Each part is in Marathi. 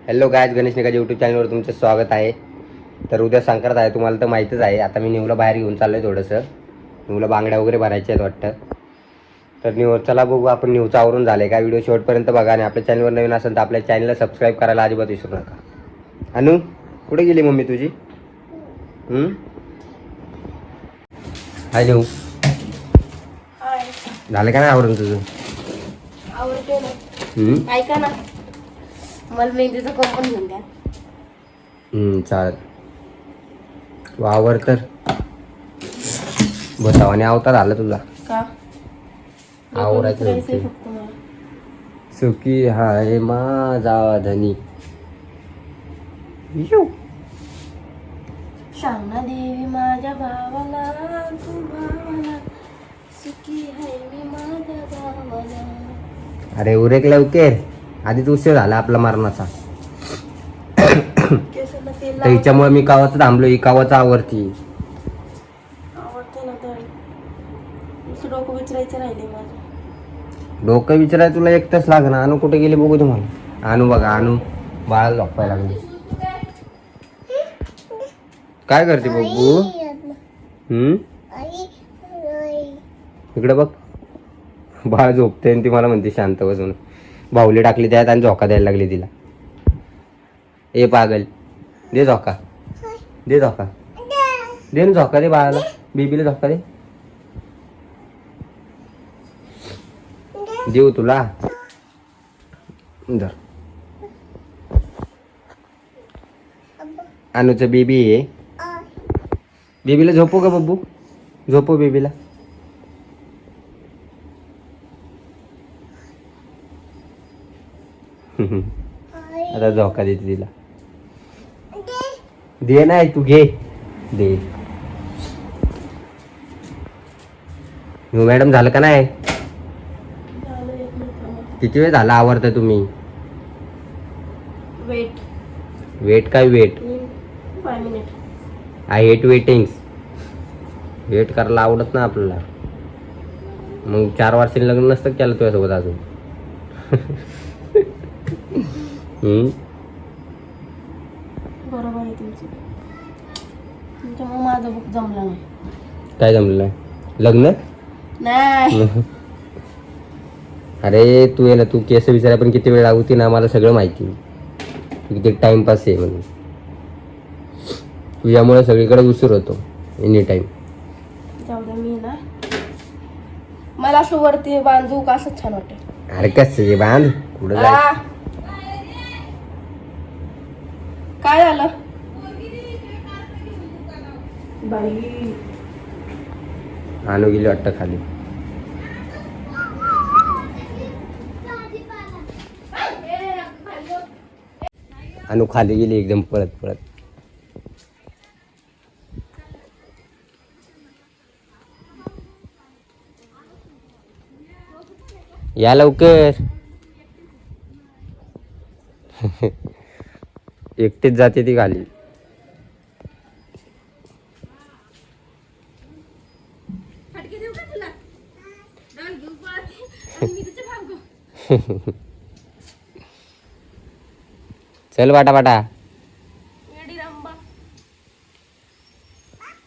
हॅलो गायज, गणेश निकाच्या यूट्यूब चॅनलवर तुमचं स्वागत आहे. तर उद्या संक्रांत आहे, तुम्हाला तर माहीतच आहे. आता मी न्यूला बाहेर घेऊन चाललो आहे थोडंसं. न्यूला बांगड्या वगैरे भरायच्या आहेत वाटतं. तर न्यू चला बघू आपण न्यूचं आवरून झालं आहे का. व्हिडिओ शेवटपर्यंत बघा आणि आपल्या चॅनलवर नवीन असेल तर आपल्या चॅनलला सबस्क्राईब करायला अजिबात विसरू नका. अनु, कुठे गेली मम्मी तुझी? हाय न्यू, झालं का नाही आवरून तुझं? आवडते ना. ऐका ना, मला मेहंदीचं कोण पण घेऊन द्या. चालेल. वावर तर बसावाने अवतार आला तुला. का आवरायचं फक्त मला. सुखी हाय माझा धनी. शांना देवी माझ्या भावाला, तू भावाला सुखी आहे मी माझ्या भावाला. अरे उरेक लवकर, आधीच उशीर झाला आपला मरणाचा. केसाला तेल तर हिच्यामुळे मी कावाचं थांबलो, ही कावाचं आवडती. आवडते ना. तर नुसतं डोकं विचारायचं राहिले माझं. डोकं विचाराय तुला एक तास लागणार. अनु कुठे गेली बघू तुम्हाला. अनु बघा, अनु बाळाला झोपायला लागली. काय करते बघू? इकडे बघ, बाळ झोपते आणि ती मला म्हणते शांत बसून. बाहुली टाकली त्यात आणि झोका द्यायला लागली तिला. ए पागल, दे झोका, दे झोका, दे ना झोका, दे बाळाला, बेबीला झोका दे. देऊ तुला धर. अनुचं बेबी आहे. बेबीला झोपू का बब्बू? झोपू बेबीला. आता झोका देते तिला. दे नाही, तू घे, दे. मॅडम झालं का नाही? किती वेळ झाला आवरता तुम्ही? वेट वेट काय वेट? 5 मिनिट. I hate waitings. वेट करायला आवडत ना आपल्याला. मग 4 वर्षांनी लग्न नसतं केलं तुझ्यासोबत अजून. बरोबर आहे तुमचं. तुमच्यामुळे माझं बुक जमलं नाही. काय जमलं नाही? लग्न नाही. अरे तू आहे ना, तू केस विचाराय पण किती वेळ लागते ना, मला सगळं माहिती. किती टाइमपास आहे म्हणून. तुझ्यामुळे सगळीकडे उशीर होतो एनी टाइम. जाऊ द्या. मी ना, मला असं वरती बांधू का असं छान वाटतं. अरे कसं बांध, कुठं जाय. काय झालं बाई? आणू गेली वाटतं खाली. आणू खाली गेली एकदम पळत पळत. या लवकर. एकटीच जाते ती खाली. चल बाटा बाटा.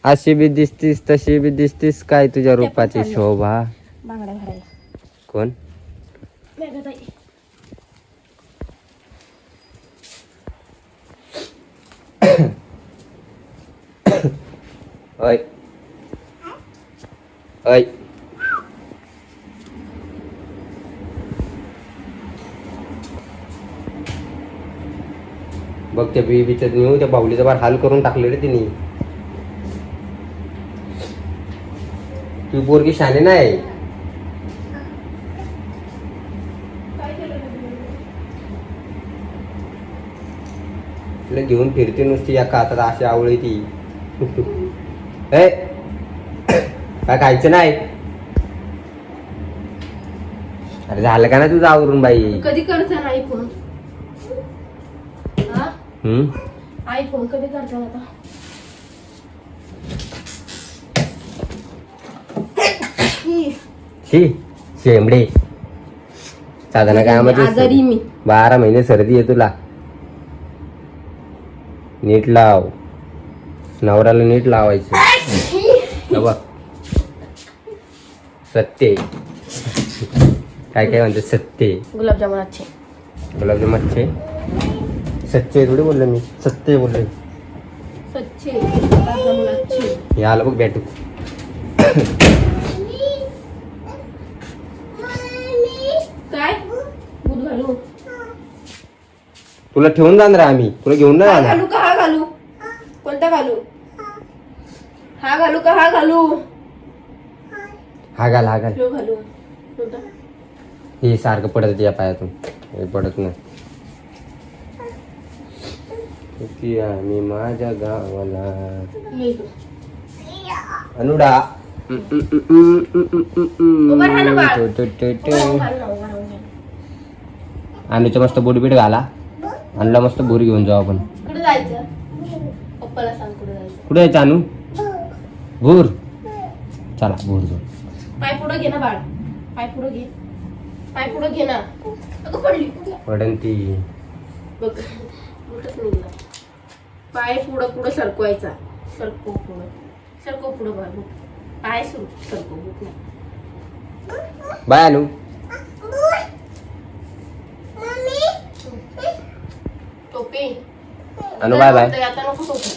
अशी बी दिसतीस तशी बी दिसतीस, काय तुझ्या रूपाची शोभा. बांगड्या भरायला कोण? मेघाताई. ओय ओय. बघ त्या बेबीचं न्यू त्या बाहुलीचा बार हाल करून टाकले रे तिने. तू पोरगी शाने नाही. तिला घेऊन फिरते नुसती या हातात अशी आवळी ती. ए काय खायचं नाही? अरे झालं का ना तुझं आवरून बाई? कधी करता आयफोन? आयफोन कधी करता आता? शेंबडे. साधारण काय आजारी मी. 12 महिने सर्दी आहे तुला. नीट लाव. नवऱ्याला नीट लावायचं. हे बघ सत्य काय काय म्हणते सत्य. गुलाबजामुनाचे गुलाबजामुनचे सच्चे थोडी बोललो मी, सत्य बोललो. सच्चे गुलाबजामुनाचे. हे आलं बघ बॅटू. काय दूध घालू? तुला ठेवून जाणार आम्ही, तुला घेऊन नाही हा जाणार. घालू का हा घालू? कोणता घालू? हा घालू का हा घालू? हा घाल हा घाल. ह्यो घालू. कोणता? हे सारखं पडत या पायातून, हे पडत नाही. की आम्ही माझ्या गावाला हे इकडं. अनुडा. उभं राहा ना बाळ. उभं राहा ना. अनुचं मस्त बुडबीड घाला. अनुला मस्त भूर घेऊन जाऊ आपण. कुठे जायचं? पप्पाला सांग कुठे जायचं. कुठे जायचं अनु? भूर. चला भूर जाऊ. पाय पुढं घे ना बाळ. पाय पुढं घे. पाय पुढं घे ना. अगं पडली. पडन ती. बघ उठत नाही तिला. पाय पुढं पुढं सरकवायचा. सरकव पुढं. सरकव पुढं बाळ. बघ. पाय सरकव. बघ ना. बाय अनु. टोपी. अनु बाय बाय. आता नको टोपी.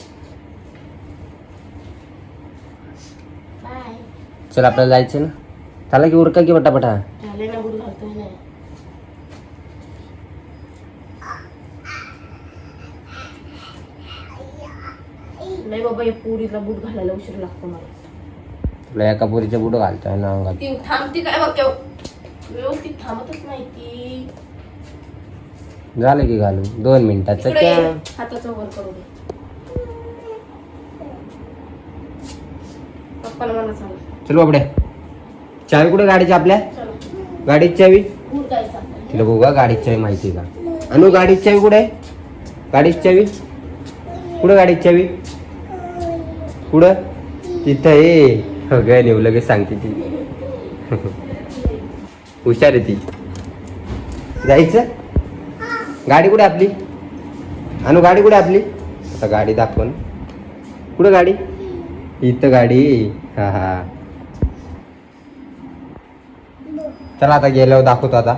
बाय. चल आपल्याला जायचं ना. चला की उरका की पटापटा. झाले ना बुड घालतोय ना. नाही बाबा या पुरीला बूट घालायला उशीर लागतो मला. तुला एका पोरीचे बुट घालतोय ना अंगात. ती थांबती काय बघ व्यवस्थित थांबतच नाही ती. झालं की घालू 2 मिनिटाचं इकडे क्या. ये. हाताचा वर करू दे. पप्पाला मला सांग. चल बाबड्या. चावी कुठे गाडीची आपल्या? चलो गाडीची चावी बूट जायचा आपल्याला. तिला बघा गाडीची चावी माहिती का? अनु गाडीची चावी कुठे आहे? गाडीची चावी कुठं? गाडीची चावी कुठं? तिथं आहे. ग नेऊ लगेच सांगते ती. हुशार आहे ती. जायचं. गाडी कुठे आपली? अनु गाडी कुठे आपली? आता गाडी दाखव ना. कुठं गाडी? इथं गाडी. हा हा. चला आता गेल्यावर दाखवतो आता.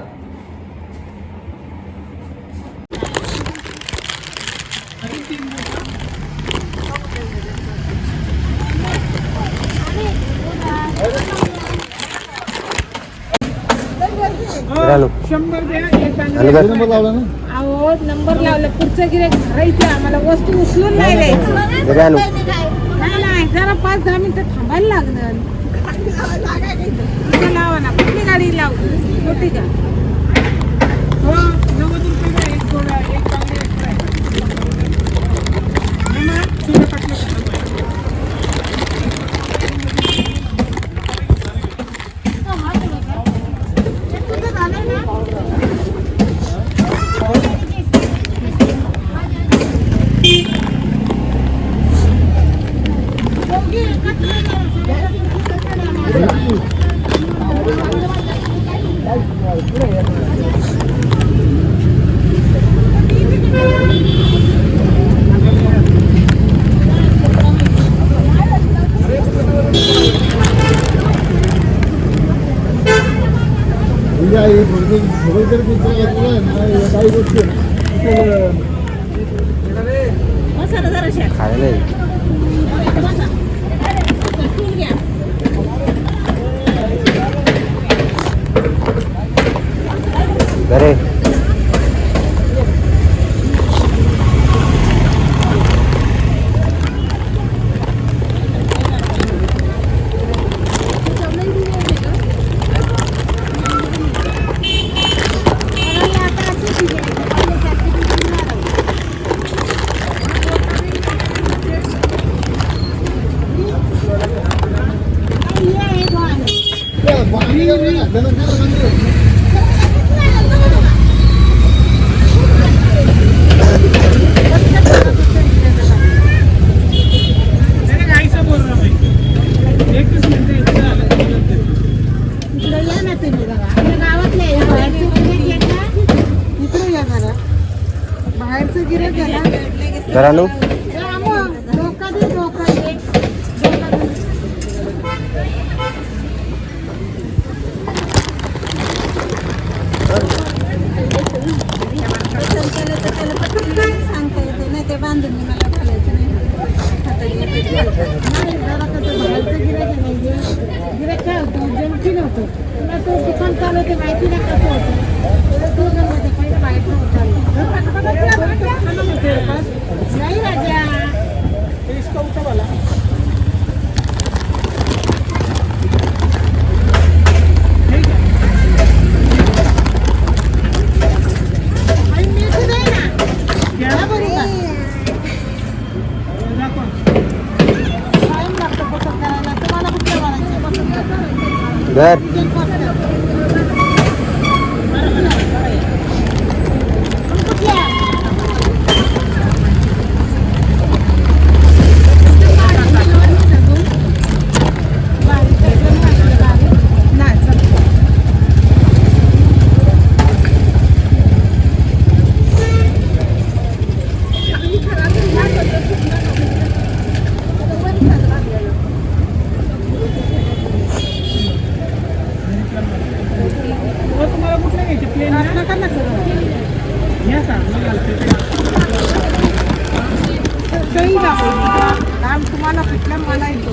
अहो नंबर लावला पुढचं गिऱ्हाईक धरायचं आम्हाला वस्तू उचलून नाही द्यायचं. नाही जरा 5-10 मिनिटं थांबायला लागणार. इथं लावा ना. कुठली गाडी लावू? मोठी का? हो 90 रुपये एक गोळा एक बांगडा एक्स्ट्रा आहे. ना तुझं पटलं खायला नाही. अरे बाहेरचं गिऱ्हाईक गेला जरा नू जा मग, डोका दे, डोका दे. डोका दे. सांगता येते नाही ते बांधून मला घालायचं नाही. जरा कसं बाहेरचं गिऱ्हाईक नाही. गिऱ्हाईक काय होतं, जमती नव्हतं. तुला तो दुकान चालवते माहिती नाही कसं होतं. तुला तो जमवते, पहिले बाहेरचं होतं. नाही राजा घर तुम्हाला कुठल्या मला येतो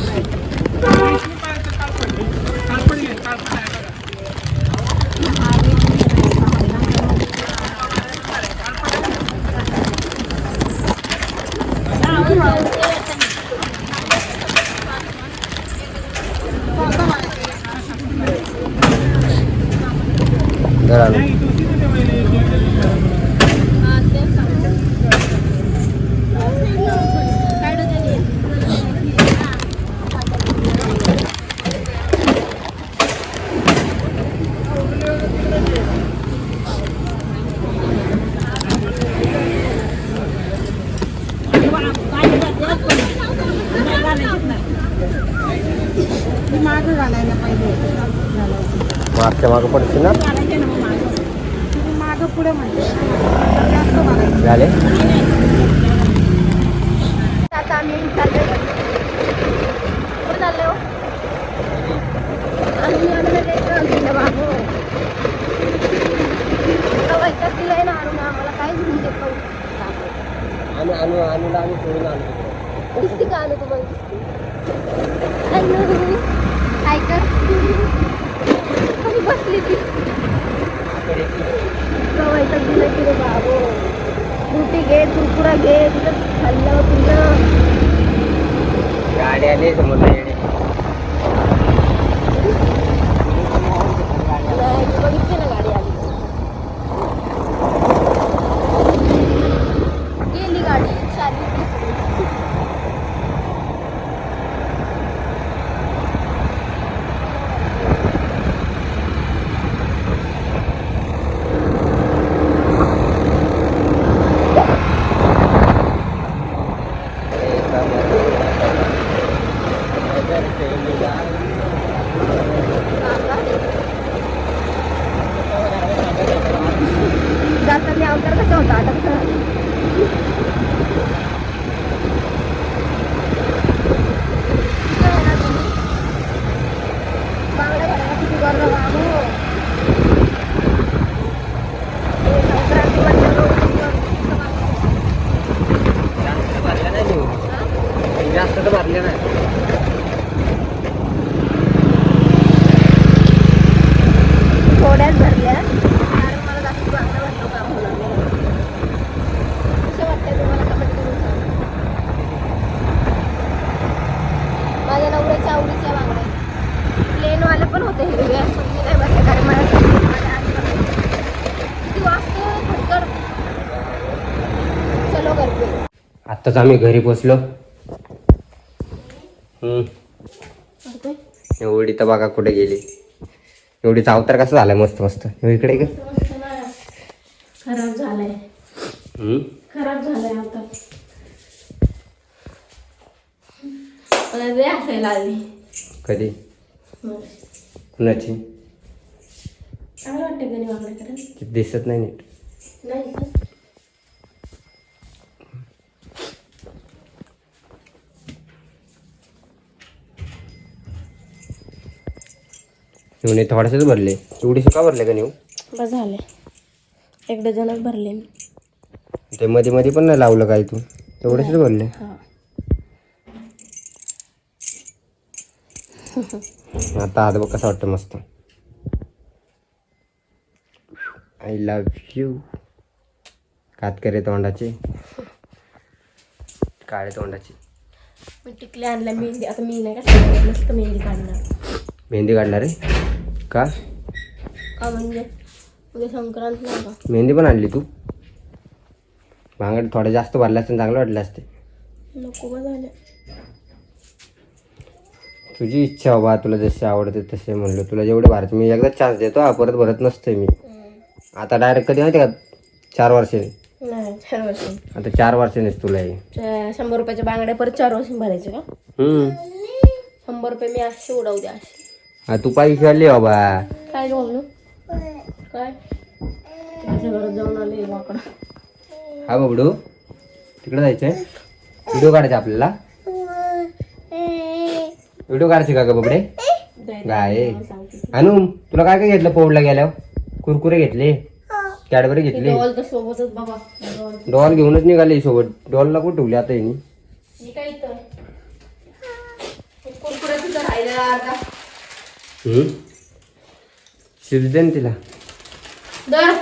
जरा नू मागं घालायला पाहिजे. मागच्या मागं पडते ना मागं पुढे म्हणते जास्त घालायचं. झाले आता आम्ही चाललोय घरी. कुठं चाललोय हो? आम्ही आम्हाला बाबू वैकत दिलंय ना आणून आम्हाला काय घेऊन देत आम्ही सोडून आणतो दिसती का आणू तुम्हाला काय कर कधी बसली ती वैकत दिलं की रे बाबू. फ्रुटी घे, कुरकुरा घे, तुझं खाल्लं तुझं गाडी आली समोर नाही येणे बघितली ना गाडी आली. गेली गाडी चालली. जाताना अवतार कसा होता आटकता बांगड्या भरायला किती गर्व बाबू. जास्त तर भरले नाही. थोड्याच भरल्या कारण मला जास्त बांगड्या भरतो काम होणार नाही. कसं वाटतंय तुम्हाला कमेंट करून सांगा. माझ्या नवऱ्याच्या आवडीच्या बांगड्या प्लेनवाले पण होते हिरव्या पण मी नाही बसले कारण माझ्या किती वाजते खडखड. चलो घर पे. आत्ताच आम्ही घरी पोचलो. एवढी तर बघा कुठे गेली. एवढीचा अवतार कसा झालाय मस्त मस्त. इकडे का खराब झालाय. खराब झालाय अवतार. असायला आली कधी कुणाची चांगलं वाटतं गणी बांगड्या करायला. दिसत नाही नीट. नाही नेवणे थोडेसेच भरले. एवढीशे का भरले का नेऊ? बस झाले, 1 डझनच भरले मी. ते मध्ये मध्ये पण नाही लावलं काय तू? तेवढेच भरले. हा. आता हात बघ कसा वाटतं मस्त. I love you. कातकरे तोंडाचे, काळे तोंडाचे. मी टिकले आणल्या मेहंदी. आता मी नाही का सगळ्यात मस्त मेहंदी काढणार. मेहंदी काढणार आहे का? का म्हणजे उद्या संक्रांत नाही का? मेहंदी पण आणली तू? भांगड थोडं जास्त भरला असतं चांगलं वाटलं असते. नको बा झाले. तुझी इच्छा बाबा, तुला जसे आवडते तसे म्हणलो. तुला जेवढे भरायचे मी एकदा चान्स देतो, परत भरत नसते मी. आता डायरेक्ट कधी माहिती का? 4 वर्षांनी. नाही 4 वर्ष. आता 4 वर्षांनीच तुला आहे. 100 रुपयाच्या बांगड्या परत 4 वर्ष भरायचे का? 100 रुपये मी असे उडवू द्या असे. हा तू पैसे आले बाबा. काय बोललो? काय त्याच्या घरात जाऊन आले वाकडा. हा बाबडू, तिकडे जायचंय. व्हिडिओ काढायचा आपल्याला. व्हिडिओ काढायचे का ग बाबडे? काय आणू तुला काय काय घेतलं पोवडला गेल्यावर? कुरकुरे घेतले, कॅडबरी घेतली. डॉल तर सोबतच बाबा. डॉल घेऊनच निघाले सोबत. डॉलला कुठे ठेवली आता यांनी? मी काय इथं कुरकुऱ्याचं तर राहिलं अर्धा. शिजू दे ना तिला. दर